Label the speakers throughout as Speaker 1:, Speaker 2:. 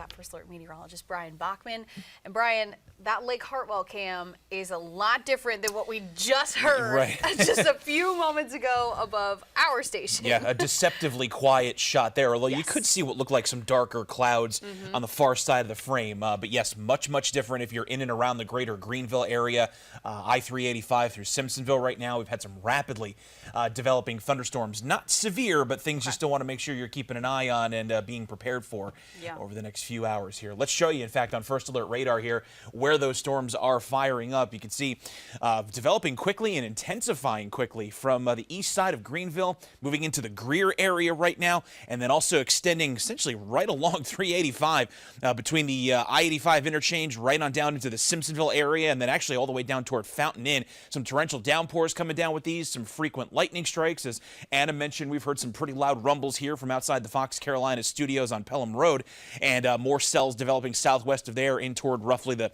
Speaker 1: got First Alert meteorologist Brian Bachman. And Brian, that Lake Hartwell cam is a lot different than what we just heard just a few moments ago above our station.
Speaker 2: Yeah, a deceptively quiet shot there, although you could see what looked like some darker clouds on the far side of the frame. But yes, much different if you're in and around the greater Greenville area. I-385 through Simpsonville right now. We've had some rapidly developing thunderstorms. Not severe, but things you still want to make sure you're keeping an eye on and being prepared for over the next few hours here. Let's show you, in fact, on First Alert radar here, where those storms are firing up. You can see developing quickly and intensifying quickly from the east side of Greenville, moving into the Greer area right now, and then also extending essentially right along 385 between the I-85 interchange right on down into the Simpsonville area, and then actually all the way down toward Fountain Inn. Some torrential downpours coming down with these, some frequent lightning strikes. As Anna mentioned, we've heard some pretty loud rumbles here from outside the Fox Carolina studios on Pelham Road, and more cells developing southwest of there in toward roughly the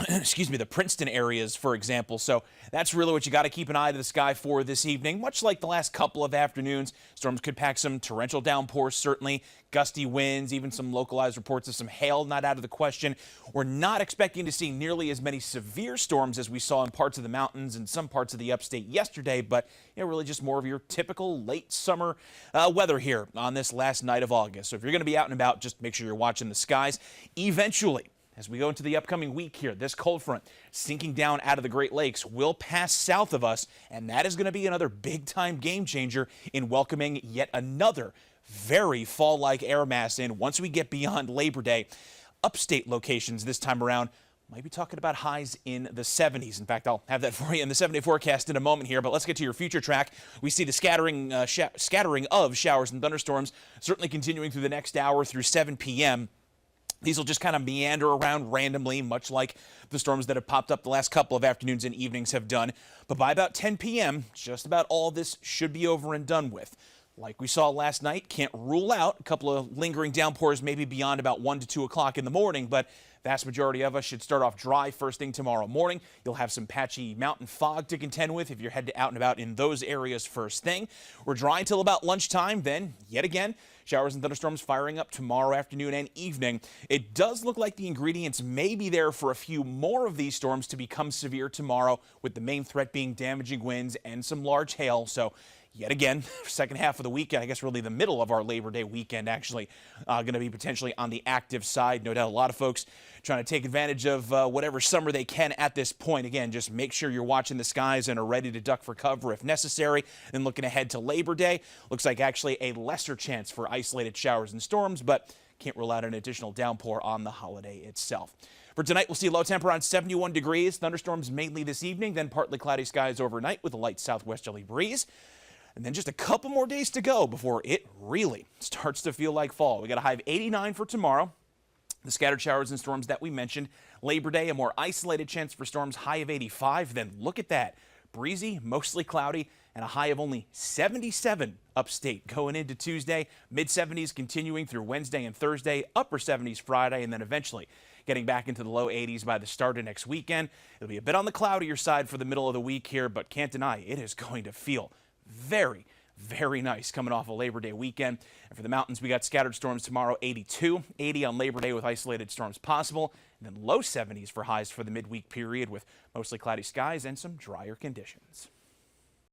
Speaker 2: the Princeton areas, for example. So that's really what you got to keep an eye to the sky for this evening. Much like the last couple of afternoons, storms could pack some torrential downpours, certainly gusty winds, even some localized reports of some hail not out of the question. We're not expecting to see nearly as many severe storms as we saw in parts of the mountains and some parts of the upstate yesterday, but really just more of your typical late summer weather here on this last night of August. So if you're going to be out and about, just make sure you're watching the skies. Eventually, as we go into the upcoming week here, this cold front sinking down out of the Great Lakes will pass south of us, and that is going to be another big-time game changer in welcoming yet another very fall-like air mass in once we get beyond Labor Day. Upstate locations this time around might be talking about highs in the 70s. In fact, I'll have that for you in the 7-day forecast in a moment here, but let's get to your future track. We see the scattering of showers and thunderstorms certainly continuing through the next hour through 7 p.m. These will just kind of meander around randomly, much like the storms that have popped up the last couple of afternoons and evenings have done. But by about 10 p.m., just about all this should be over and done with. Like we saw last night, can't rule out a couple of lingering downpours maybe beyond about 1 to 2 o'clock in the morning, but vast majority of us should start off dry first thing tomorrow morning. You'll have some patchy mountain fog to contend with if you're headed out and about in those areas first thing. We're dry until about lunchtime, then yet again, showers and thunderstorms firing up tomorrow afternoon and evening. It does look like the ingredients may be there for a few more of these storms to become severe tomorrow, with the main threat being damaging winds and some large hail. So yet again, second half of the weekend, I guess really the middle of our Labor Day weekend actually, going to be potentially on the active side. No doubt a lot of folks trying to take advantage of whatever summer they can at this point. Again, just make sure you're watching the skies and are ready to duck for cover if necessary. And looking ahead to Labor Day, looks like actually a lesser chance for isolated showers and storms, but can't rule out an additional downpour on the holiday itself. For tonight, we'll see a low temp around 71 degrees. Thunderstorms mainly this evening, then partly cloudy skies overnight with a light southwesterly breeze. And then just a couple more days to go before it really starts to feel like fall. We got a high of 89 for tomorrow. The scattered showers and storms that we mentioned. Labor Day, a more isolated chance for storms, high of 85. Then look at that. Breezy, mostly cloudy, and a high of only 77 upstate going into Tuesday. Mid-70s continuing through Wednesday and Thursday. Upper 70s Friday, and then eventually getting back into the low 80s by the start of next weekend. It'll be a bit on the cloudier side for the middle of the week here, but can't deny it is going to feel very nice coming off a Labor Day weekend. And for the mountains, we got scattered storms tomorrow, 82, 80 on Labor Day with isolated storms possible, and then low 70s for highs for the midweek period with mostly cloudy skies and some drier conditions.